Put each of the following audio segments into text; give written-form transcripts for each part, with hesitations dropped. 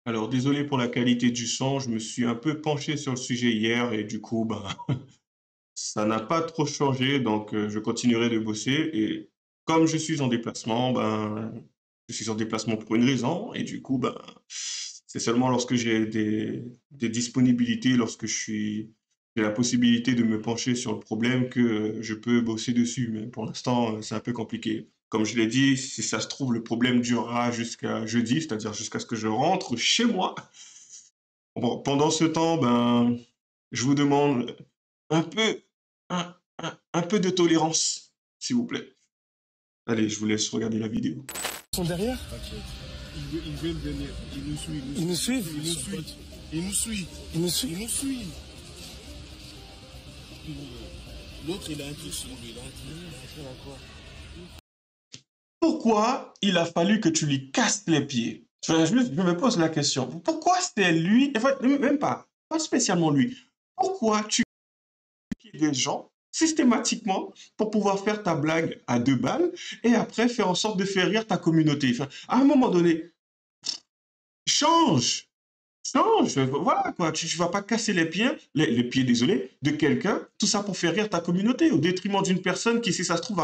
Alors, désolé pour la qualité du son, je me suis un peu penché sur le sujet hier et du coup, ben, ça n'a pas trop changé, donc je continuerai de bosser. Et comme je suis en déplacement, ben, je suis en déplacement pour une raison et du coup, ben, c'est seulement lorsque j'ai des disponibilités, lorsque j'ai la possibilité de me pencher sur le problème que je peux bosser dessus. Mais pour l'instant, c'est un peu compliqué. Comme je l'ai dit, si ça se trouve, le problème durera jusqu'à jeudi, c'est-à-dire jusqu'à ce que je rentre chez moi. Bon, pendant ce temps, ben, je vous demande un peu, un peu de tolérance, s'il vous plaît. Allez, je vous laisse regarder la vidéo. Ils sont derrière? T'inquiète. Ils veulent venir. Ils nous suivent. Ils nous suivent? Ils nous suivent. Ils nous suivent. Ils nous suivent? Ils nous suivent. L'autre, il a un truc sur lui. Il a un truc. Pourquoi il a fallu que tu lui casses les pieds? Je me pose la question. Pourquoi c'était lui, en fait, même pas spécialement lui. Pourquoi tu pieds des gens systématiquement pour pouvoir faire ta blague à 2 balles et après faire en sorte de faire rire ta communauté? Enfin, à un moment donné, change! Change! Voilà quoi, tu vas pas casser les pieds, désolé, de quelqu'un, tout ça pour faire rire ta communauté, au détriment d'une personne qui, si ça se trouve,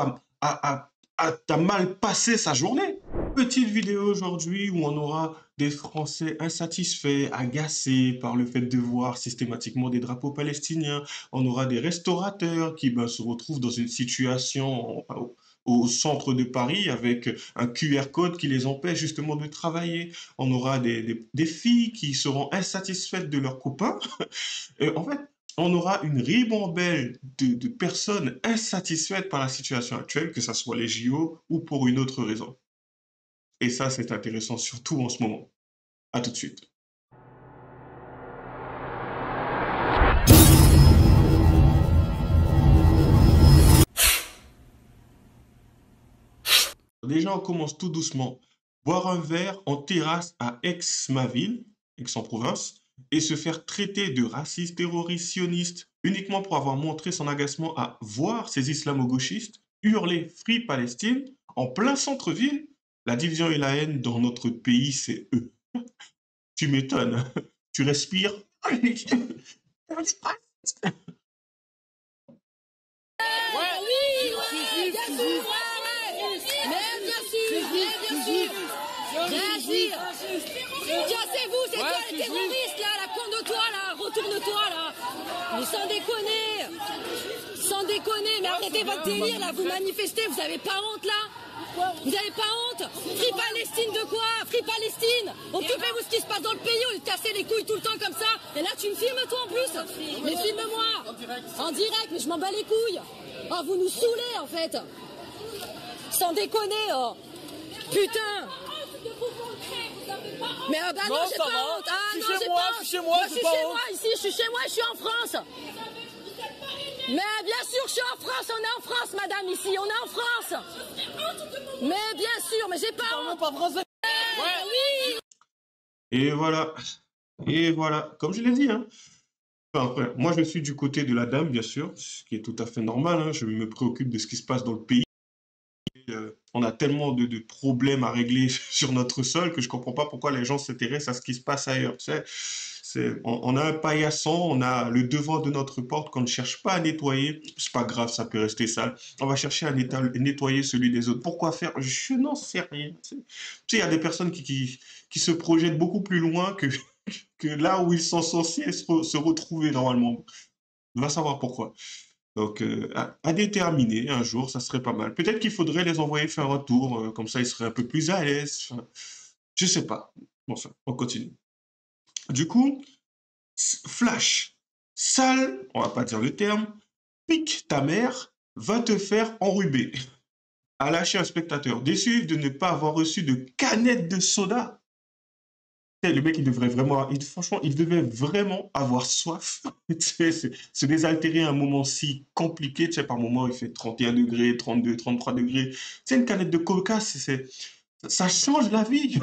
t'a mal passé sa journée. Petite vidéo aujourd'hui où on aura des Français insatisfaits, agacés par le fait de voir systématiquement des drapeaux palestiniens. On aura des restaurateurs qui ben, se retrouvent dans une situation au centre de Paris avec un QR code qui les empêche justement de travailler. On aura des filles qui seront insatisfaites de leurs copains. Et en fait, on aura une ribambelle de personnes insatisfaites par la situation actuelle, que ce soit les JO ou pour une autre raison. Et ça, c'est intéressant, surtout en ce moment. À tout de suite. Déjà, on commence tout doucement. Boire un verre en terrasse à Aix, ma ville, Aix-en-Provence, et se faire traiter de raciste, terroriste, sioniste, uniquement pour avoir montré son agacement à voir ces islamo-gauchistes hurler Free Palestine en plein centre-ville. La division et la haine dans notre pays, c'est eux. Tu m'étonnes. Tu respires. Réagir. Cassez-vous, c'est toi les terroristes là, la con de toi là, retourne-toi là. Mais sans déconner. Sans déconner, mais arrêtez votre délire là, vous manifestez, vous avez pas honte là? Vous avez pas honte? Free Palestine de quoi? Free Palestine. Occupez-vous de ce qui se passe dans le pays, on est cassé les couilles tout le temps comme ça. Et là tu me filmes toi en plus? Mais filme-moi. En direct, mais je m'en bats les couilles. Oh, vous nous saoulez en fait. Sans déconner, oh. Putain. Mais bah non, j'ai pas honte. Ah non, j'ai pas honte. Je suis chez moi, ici, je suis chez moi, je suis en France. Mais bien sûr, je suis en France, on est en France, madame, ici, on est en France. Mais bien sûr, mais j'ai pas honte. Oui. Et voilà. Et voilà. Comme je l'ai dit, hein. Enfin, après, moi, je suis du côté de la dame, bien sûr, ce qui est tout à fait normal, hein. Je me préoccupe de ce qui se passe dans le pays. On a tellement de problèmes à régler sur notre sol que je comprends pas pourquoi les gens s'intéressent à ce qui se passe ailleurs. Tu sais, on a un paillasson, on a le devant de notre porte qu'on ne cherche pas à nettoyer. C'est pas grave, ça peut rester sale. On va chercher à nettoyer celui des autres. Pourquoi faire? Je n'en sais rien. Tu sais, il y a des personnes qui se projettent beaucoup plus loin que là où ils sont censés se retrouver normalement. On va savoir pourquoi. Donc, à déterminer un jour, ça serait pas mal. Peut-être qu'il faudrait les envoyer faire un tour, comme ça ils seraient un peu plus à l'aise. Enfin, je sais pas. Bon, enfin, on continue. Du coup, flash, sale, on va pas dire le terme, pique ta mère, va te faire enrhuber. A lâché un spectateur déçu de ne pas avoir reçu de canette de soda. Le mec, il devrait vraiment, franchement, il devait vraiment avoir soif. Tu sais, se désaltérer à un moment si compliqué. Tu sais, par moment, il fait 31 degrés, 32, 33 degrés. C'est une canette de coca, ça change la vie.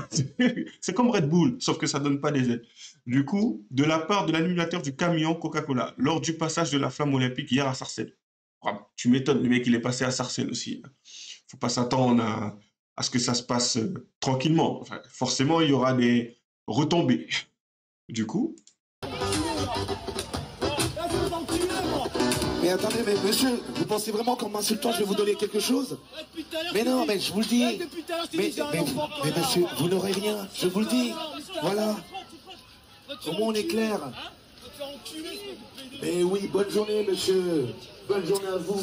C'est comme Red Bull, sauf que ça donne pas des aides. Du coup, de la part de l'animateur du camion Coca-Cola, lors du passage de la flamme olympique hier à Sarcelles. Ah, tu m'étonnes, le mec, il est passé à Sarcelles aussi. Faut pas s'attendre à ce que ça se passe tranquillement. Enfin, forcément, il y aura retomber. Du coup, Mais attendez, mais monsieur, vous pensez vraiment qu'en m'insultant, je vais vous donner quelque chose? Mais non, mais je vous le dis. Mais monsieur, vous n'aurez rien, je vous le dis. Voilà. Au moins on est clair. Mais oui, bonne journée, monsieur. Bonne journée à vous.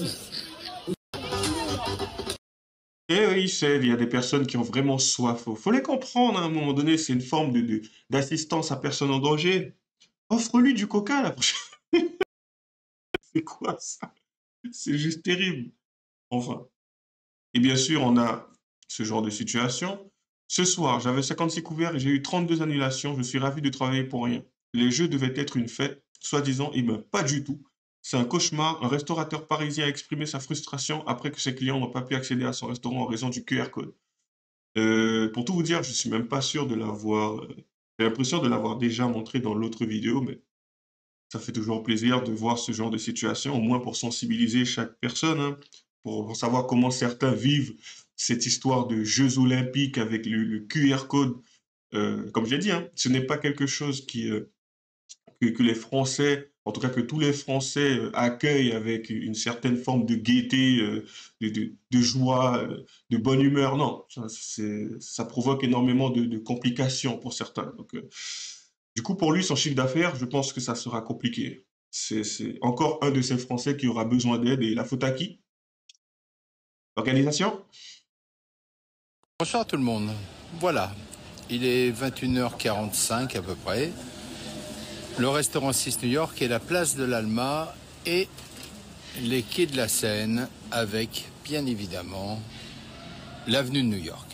et oui, il y a des personnes qui ont vraiment soif. Faut les comprendre, hein, à un moment donné, c'est une forme d'assistance à personne en danger. Offre-lui du coca la prochaine. C'est quoi ça? C'est juste terrible. Enfin. Et bien sûr, on a ce genre de situation. Ce soir, j'avais 56 couverts et j'ai eu 32 annulations. Je suis ravi de travailler pour rien. Les jeux devaient être une fête, soi-disant, et ben pas du tout. C'est un cauchemar. Un restaurateur parisien a exprimé sa frustration après que ses clients n'ont pas pu accéder à son restaurant en raison du QR code. Pour tout vous dire, je suis même pas sûr de l'avoir. J'ai l'impression de l'avoir déjà montré dans l'autre vidéo, mais ça fait toujours plaisir de voir ce genre de situation, au moins pour sensibiliser chaque personne, hein, pour savoir comment certains vivent cette histoire de Jeux olympiques avec le QR code. Comme je l'ai dit, hein, ce n'est pas quelque chose que les Français, en tout cas que tous les Français accueillent avec une certaine forme de gaieté, de joie, de bonne humeur. Non, ça provoque énormément de complications pour certains. Donc, du coup, pour lui, son chiffre d'affaires, je pense que ça sera compliqué. C'est encore un de ces Français qui aura besoin d'aide. Et la faute à qui? L'organisation? Bonsoir tout le monde. Voilà, il est 21h45 à peu près. Le restaurant 6 New York est la place de l'Alma et les quais de la Seine avec, bien évidemment, l'avenue de New York.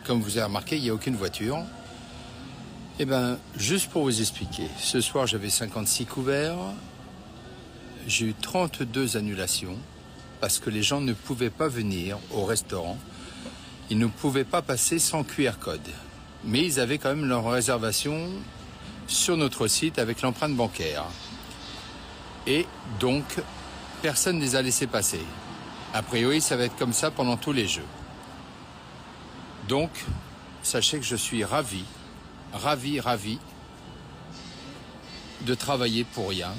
Comme vous avez remarqué, il n'y a aucune voiture. Eh bien, juste pour vous expliquer, ce soir j'avais 56 couverts, j'ai eu 32 annulations parce que les gens ne pouvaient pas venir au restaurant, ils ne pouvaient pas passer sans QR code. Mais ils avaient quand même leur réservation sur notre site avec l'empreinte bancaire. Et donc, personne ne les a laissés passer. A priori, ça va être comme ça pendant tous les jeux. Donc, sachez que je suis ravi de travailler pour rien.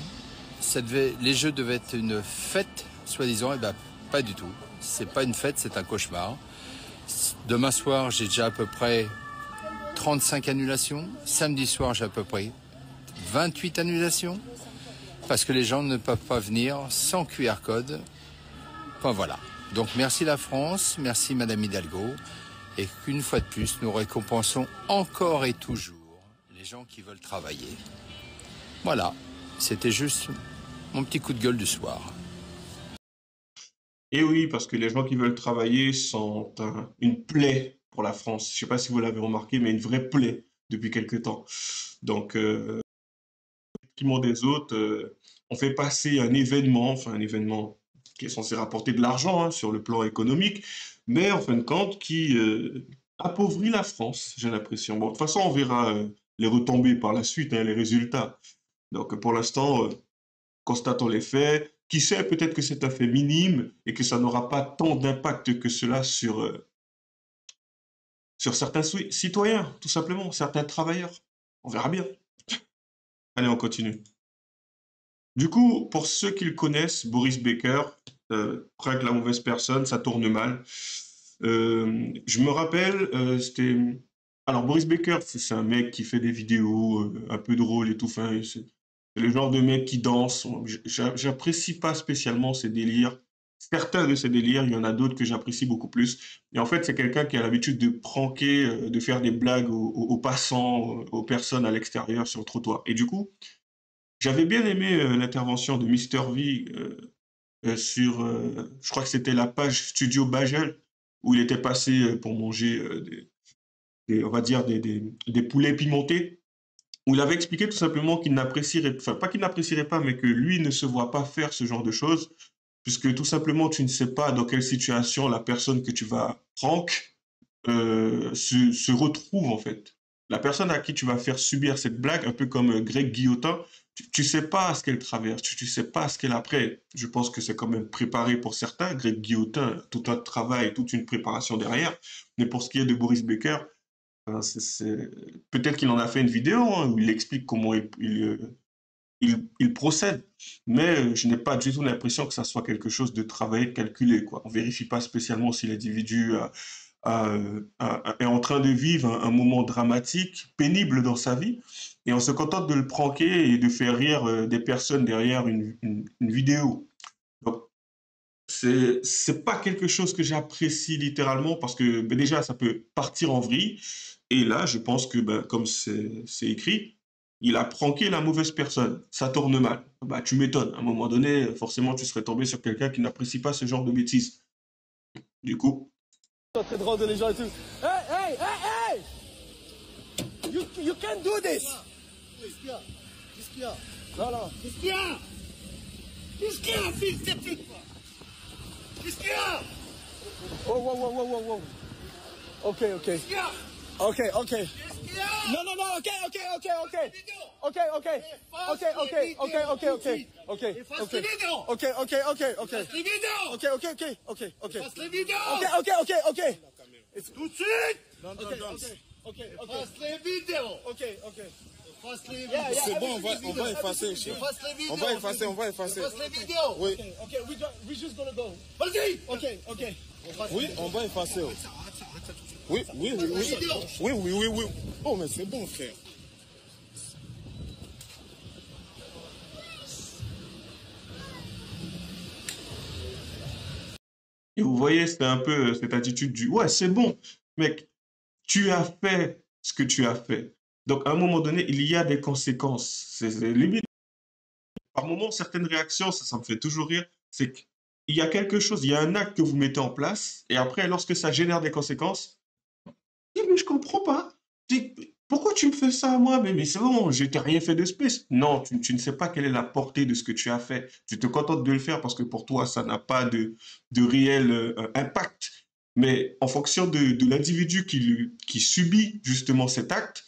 Les jeux devaient être une fête, soi-disant. Eh bien, pas du tout. C'est pas une fête, c'est un cauchemar. Demain soir, j'ai déjà à peu près 35 annulations. Samedi soir, j'ai à peu près 28 annulations. Parce que les gens ne peuvent pas venir sans QR code. Enfin voilà. Donc merci la France, merci Madame Hidalgo. Et qu'une fois de plus, nous récompensons encore et toujours les gens qui veulent travailler. Voilà, c'était juste mon petit coup de gueule du soir. Et oui, parce que les gens qui veulent travailler sont une plaie pour la France. Je ne sais pas si vous l'avez remarqué, mais une vraie plaie depuis quelque temps. Donc, au des autres, on fait passer un événement, enfin un événement qui est censé rapporter de l'argent, hein, sur le plan économique, mais en fin de compte qui appauvrit la France, j'ai l'impression. Bon, de toute façon, on verra les retombées par la suite, hein, les résultats. Donc pour l'instant, constatons les faits. Qui sait, peut-être que c'est un fait minime et que ça n'aura pas tant d'impact que cela sur certains citoyens, tout simplement, certains travailleurs. On verra bien. Allez, on continue. Du coup, pour ceux qui le connaissent, Boris Becker, prank la mauvaise personne, ça tourne mal. Je me rappelle, c'était... Alors, Boris Becker, c'est un mec qui fait des vidéos un peu drôles et tout. Enfin, c'est le genre de mec qui danse. J'apprécie pas spécialement ses délires. Certains de ses délires, il y en a d'autres que j'apprécie beaucoup plus. Et en fait, c'est quelqu'un qui a l'habitude de pranker, de faire des blagues aux passants, aux personnes à l'extérieur sur le trottoir. Et du coup, j'avais bien aimé l'intervention de Mister V sur, je crois que c'était la page Studio Bagel, où il était passé pour manger on va dire des poulets pimentés, où il avait expliqué tout simplement qu'il n'apprécierait, enfin pas qu'il n'apprécierait pas, mais que lui ne se voit pas faire ce genre de choses, puisque tout simplement tu ne sais pas dans quelle situation la personne que tu vas prank se retrouve en fait. La personne à qui tu vas faire subir cette blague, un peu comme Greg Guillotin, tu sais pas ce qu'elle traverse, tu sais pas ce qu'elle a après. Je pense que c'est quand même préparé pour certains. Greg Guillotin, tout un travail, toute une préparation derrière. Mais pour ce qui est de Boris Becker, Enfin, peut-être qu'il en a fait une vidéo hein, où il explique comment il procède, mais je n'ai pas du tout l'impression que ça soit quelque chose de travaillé, de calculé, quoi. On vérifie pas spécialement si l'individu est en train de vivre un moment dramatique, pénible dans sa vie, et on se contente de le pranker et de faire rire des personnes derrière une vidéo. Donc, c'est pas quelque chose que j'apprécie littéralement parce que ben, déjà, ça peut partir en vrille. Et là, je pense que, ben, comme c'est écrit, il a pranké la mauvaise personne. Ça tourne mal. Bah, tu m'étonnes. À un moment donné, forcément, tu serais tombé sur quelqu'un qui n'apprécie pas ce genre de bêtises. Du coup, Très drôle de les gens et tout. Hey, hey, hey, hey! You can't do this! Qu'est-ce qu'il y a? Qu'est-ce qu'il y a? Non, non. Qu'est-ce qu'il y a? Qu'est-ce qu'il y a, fils de pute? Qu'est-ce qu'il y a? Oh, wow, wow, wow, wow, wow. Ok, ok. Qu'est-ce qu'il y a? Ok, ok. Qu'est-ce qu'il y a? Non, non, non, ok, ok, ok, ok. Ok, ok. Ok, ok, ok, ok, ok. Ok, Efface ok. les vidéos! Ok, ok, ok, ok. Efface les vidéos! Ok, ok, ok, ok, ok. Efface les vidéos! Ok, ok, ok, ok. Tout de suite! Ok, ok, ok, ok. Efface les vidéos! Ok, ok. Efface les Yeah, vidéos! yeah, C'est bon, on va effacer. Efface les vidéos! On va effacer, on va effacer. Efface les vidéos! Oui, Ok, we just gonna go. Vas-y! Ok, ok. oui, on va effacer. Oui, oui, oui, oui. Oui, oui, oui, oui. Oh, mais c'est bon, frère. et vous voyez, c'est un peu cette attitude du ouais, c'est bon, mec, tu as fait ce que tu as fait. Donc, à un moment donné, il y a des conséquences. C'est limite. Par moment, certaines réactions, ça me fait toujours rire, c'est qu'il y a quelque chose, il y a un acte que vous mettez en place, et après, lorsque ça génère des conséquences, mais je comprends pas. Pourquoi tu me fais ça à moi? Mais c'est bon, je t'ai rien fait de spécial. Non, tu ne sais pas quelle est la portée de ce que tu as fait. Tu te contentes de le faire parce que pour toi, ça n'a pas de réel impact. Mais en fonction de l'individu qui subit justement cet acte,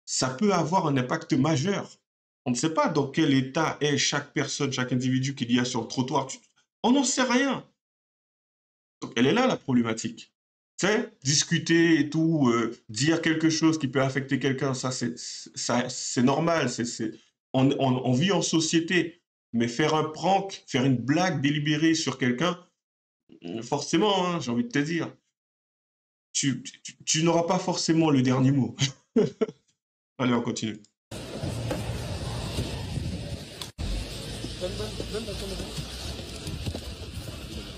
ça peut avoir un impact majeur. On ne sait pas dans quel état est chaque personne, chaque individu qu'il y a sur le trottoir. On n'en sait rien. Donc, elle est là, la problématique. Tu sais, discuter et tout, dire quelque chose qui peut affecter quelqu'un, ça, c'est normal. On vit en société. Mais faire un prank, faire une blague délibérée sur quelqu'un, forcément, hein, j'ai envie de te dire, tu n'auras pas forcément le dernier mot. Allez, on continue.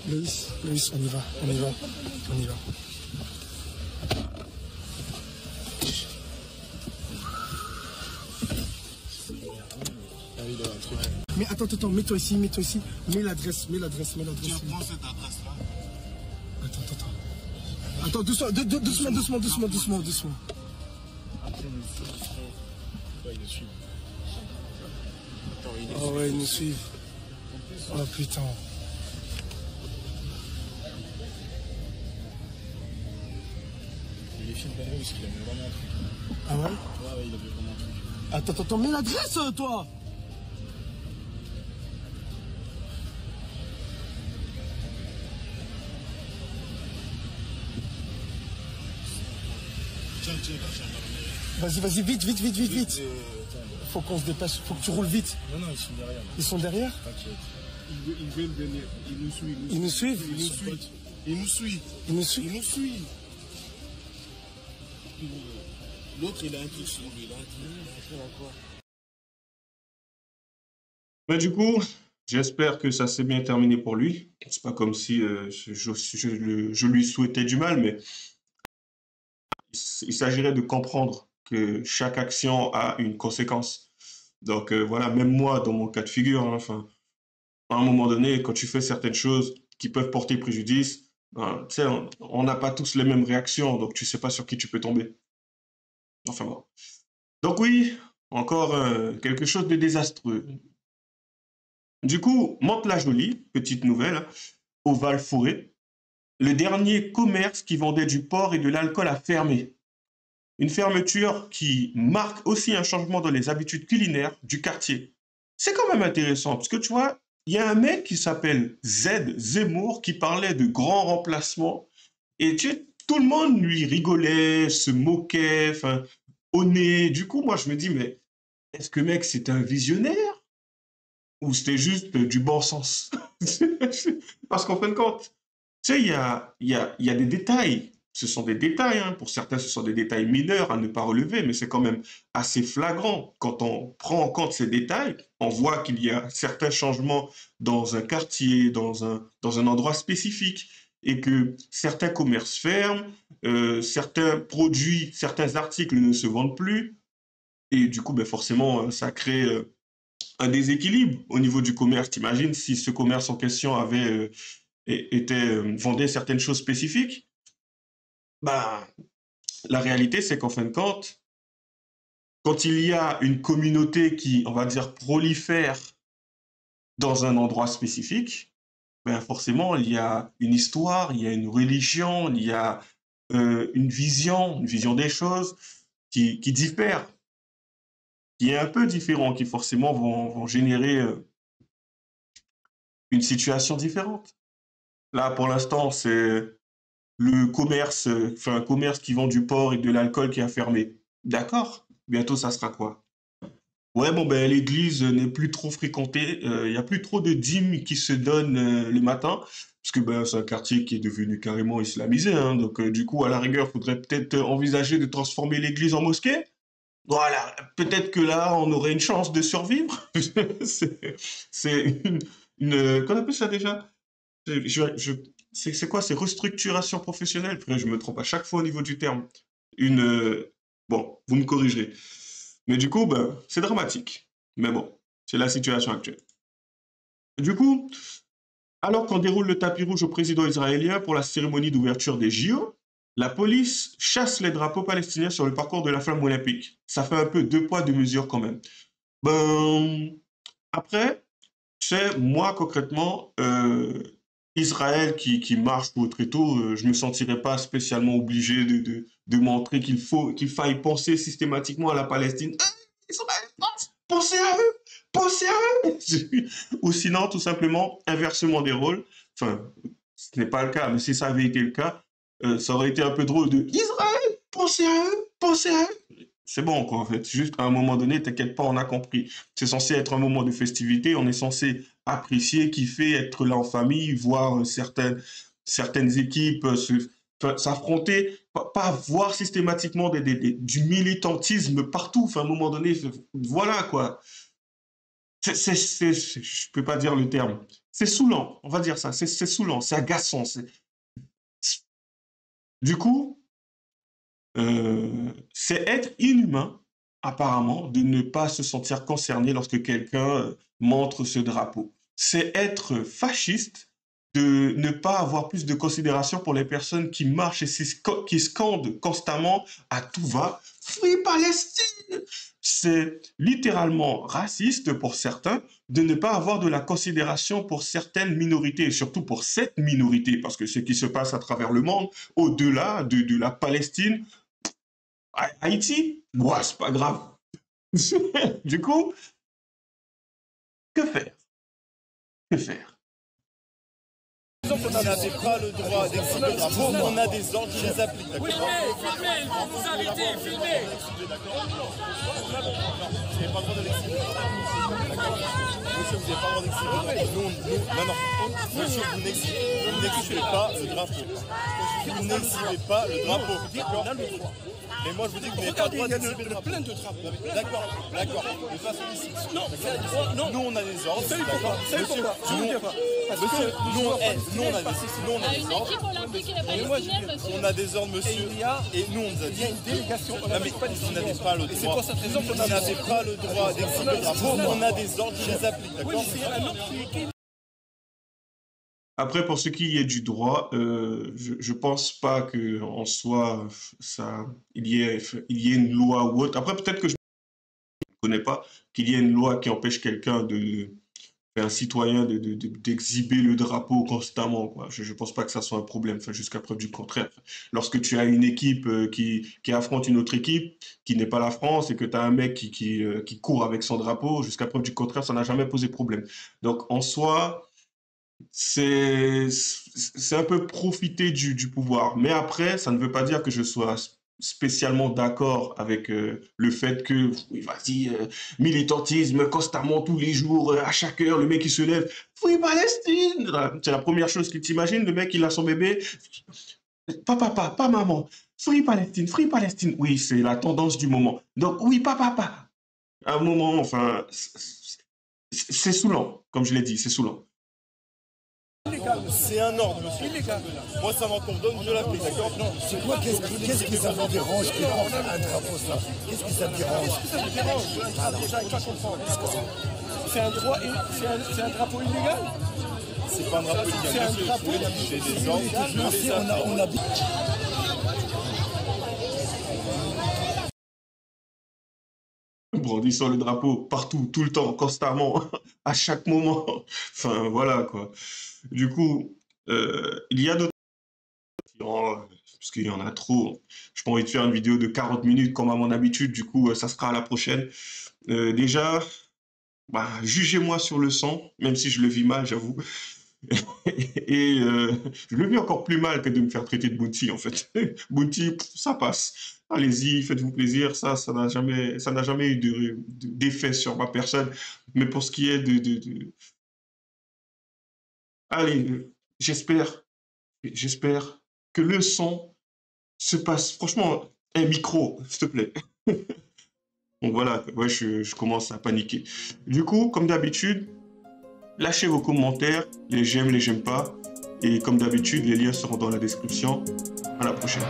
Loïs, on y va, on y va, on y va. Mais attends, mets-toi ici, mets l'adresse. Tiens, prends cette adresse-là. Attends, doucement. Après, il nous suit. Attends, il est Oh ouais, ils nous suivent. Oh putain. Il est filmé parce qu'il avait vraiment un truc. Ah ouais? Ouais, il avait vraiment un truc. Attends, mets l'adresse, toi. Tiens, la gendarmerie. Vas-y, vite. Faut qu'on se dépêche, faut que tu roules vite. Non, ils sont derrière. Ils sont derrière? T'inquiète. Ils veulent venir. Ils nous suivent. Ils nous suivent? Ils nous suivent. L'autre, il a un truc sur lui. Il a un truc. Mais du coup, j'espère que ça s'est bien terminé pour lui. C'est pas comme si je lui souhaitais du mal, mais il s'agirait de comprendre que chaque action a une conséquence. Donc voilà, même moi, dans mon cas de figure, hein, enfin, à un moment donné, quand tu fais certaines choses qui peuvent porter préjudice, ben, tu sais, on n'a pas tous les mêmes réactions, donc tu sais pas sur qui tu peux tomber. Enfin bon. Donc oui, encore quelque chose de désastreux. Du coup, Mantes-la-Jolie, petite nouvelle, hein, au Val-Forêt, le dernier commerce qui vendait du porc et de l'alcool a fermé. Une fermeture qui marque aussi un changement dans les habitudes culinaires du quartier. C'est quand même intéressant, parce que tu vois, il y a un mec qui s'appelle Zemmour qui parlait de grands remplacements. Et tu tout le monde lui rigolait, se moquait, enfin, au nez. Du coup, moi, je me dis, mais est-ce que, mec, c'était un visionnaire ou c'était juste du bon sens? Parce qu'en fin de compte, tu sais, il y a des détails. Ce sont des détails, hein. Pour certains, ce sont des détails mineurs à ne pas relever, mais c'est quand même assez flagrant. Quand on prend en compte ces détails, on voit qu'il y a certains changements dans un quartier, dans un endroit spécifique, et que certains commerces ferment, certains produits, certains articles ne se vendent plus, et du coup, ben forcément, ça crée un déséquilibre au niveau du commerce. T'imagines si ce commerce en question vendait certaines choses spécifiques, bah, la réalité, c'est qu'en fin de compte, quand il y a une communauté qui, on va dire, prolifère dans un endroit spécifique, ben forcément, il y a une histoire, il y a une religion, il y a une vision des choses qui diffère, qui est un peu différent, qui forcément vont générer une situation différente. Là, pour l'instant, c'est le commerce, enfin un commerce qui vend du porc et de l'alcool qui a fermé. D'accord. Bientôt, ça sera quoi? Ouais, bon, ben, l'église n'est plus trop fréquentée. Il y a plus trop de dîmes qui se donnent le matin. Parce que ben, c'est un quartier qui est devenu carrément islamisé. Hein, donc, du coup, à la rigueur, il faudrait peut-être envisager de transformer l'église en mosquée. Voilà, peut-être que là, on aurait une chance de survivre. C'est qu'on appelle ça déjà? C'est quoi? C'est restructuration professionnelle. Frère, je me trompe à chaque fois au niveau du terme. Bon, vous me corrigerez. Mais du coup, ben, c'est dramatique. Mais bon, c'est la situation actuelle. Du coup, alors qu'on déroule le tapis rouge au président israélien pour la cérémonie d'ouverture des JO, la police chasse les drapeaux palestiniens sur le parcours de la flamme olympique. Ça fait un peu deux poids, deux mesures quand même. Ben, après, tu sais, moi, concrètement, Israël qui marche pour très tôt, je ne me sentirais pas spécialement obligé de montrer qu'il faille penser systématiquement à la Palestine. Israël, pensez à eux, pensez à eux. Ou sinon, tout simplement, inversement des rôles. Enfin, ce n'est pas le cas, mais si ça avait été le cas, ça aurait été un peu drôle de Israël, pensez à eux, pensez à eux. C'est bon, quoi, en fait. Juste à un moment donné, t'inquiète pas, on a compris. C'est censé être un moment de festivité, on est censé apprécier, kiffer, être là en famille, voir certaines équipes s'affronter, pas voir systématiquement du militantisme partout. Enfin, à un moment donné, voilà, quoi. Je peux pas dire le terme. C'est saoulant, on va dire ça. C'est saoulant, c'est agaçant. Du coup, c'est être inhumain, apparemment, de ne pas se sentir concerné lorsque quelqu'un montre ce drapeau. C'est être fasciste de ne pas avoir plus de considération pour les personnes qui marchent et qui scandent constamment à tout va « Free Palestine !» C'est littéralement raciste pour certains de ne pas avoir de la considération pour certaines minorités, et surtout pour cette minorité, parce que ce qui se passe à travers le monde, au-delà de la Palestine, Haïti, ouais, c'est pas grave. Du coup, que faire? Que faire? On n'avait pas le droit d'exhiber le drapeau, on a des ordres, je les applique. Filmez, filmez, ils vont vous arrêter, filmez. Vous n'avez pas le droit de l'exhiber. Monsieur, vous n'avez pas le droit d'exhiber. Non, monsieur, vous n'exhibez pas le drapeau. Vous n'exhibez pas le drapeau. Mais moi, je vous dis que vous n'avez pas le droit d'exhiber le drapeau. Plein de drapeaux. D'accord. De façon ici. Non, non. Nous, on a des ordres. D'accord. Monsieur, nous, on a des Une ordres. équipe olympique et palestinienne, monsieur. On a des ordres, monsieur. Et nous, on nous a dit. Il y a une délégation Non, mais vous n'avez pas le droit. c'est pour cette raison qu'on Vous n'avez pas le droit d'exhiber le drapeau. On a des ordres, je les applique. Oui, D'accord. c'est un autre qui Après, pour ce qui est du droit, je pense pas que en soi, il y ait une loi ou autre. Après, peut-être que je ne connais pas qu'il y ait une loi qui empêche quelqu'un un citoyen d'exhiber le drapeau constamment, quoi. Je ne pense pas que ça soit un problème, enfin, jusqu'à preuve du contraire. Lorsque tu as une équipe qui affronte une autre équipe, qui n'est pas la France, et que tu as un mec qui court avec son drapeau, jusqu'à preuve du contraire, ça n'a jamais posé problème. Donc, en soi, c'est un peu profiter du pouvoir. Mais après, ça ne veut pas dire que je sois spécialement d'accord avec le fait que, oui, vas-y, militantisme constamment, tous les jours, à chaque heure, le mec il se lève, Free Palestine! C'est la première chose qu'il t'imagine, le mec il a son bébé, pas maman, Free Palestine, Free Palestine. Oui, c'est la tendance du moment. Donc, oui, papa. À un moment, enfin, c'est saoulant, comme je l'ai dit, c'est saoulant. C'est un ordre, monsieur. Illégal. Moi, ça m'ordonne de l'appeler, d'accord? Non. C'est quoi, qu'est-ce qui ça vous dérange qu'il porte un drapeau ça? Qu'est-ce qui ça te dérange? Qu'est-ce que ça me dérange? J'arrive pas à comprendre. C'est un droit, c'est un drapeau illégal? C'est pas un drapeau illégal. C'est un drapeau C'est des ordres. On a... Brandissant le drapeau partout, tout le temps, constamment, à chaque moment. Enfin, voilà, quoi. Du coup, il y a d'autres... Parce qu'il y en a trop. Je n'ai pas envie de faire une vidéo de 40 minutes comme à mon habitude. Du coup, ça sera à la prochaine. Déjà, bah, jugez-moi sur le sang, même si je le vis mal, j'avoue. Et je le vis encore plus mal que de me faire traiter de Bounty, en fait. Bounty, ça passe. Allez-y, faites-vous plaisir. Ça n'a jamais eu d'effet sur ma personne. Mais pour ce qui est Allez, j'espère que le son se passe. Franchement, un micro, s'il te plaît. Donc voilà, ouais, je commence à paniquer. Du coup, comme d'habitude, lâchez vos commentaires, les j'aime pas. Et comme d'habitude, les liens seront dans la description. À la prochaine.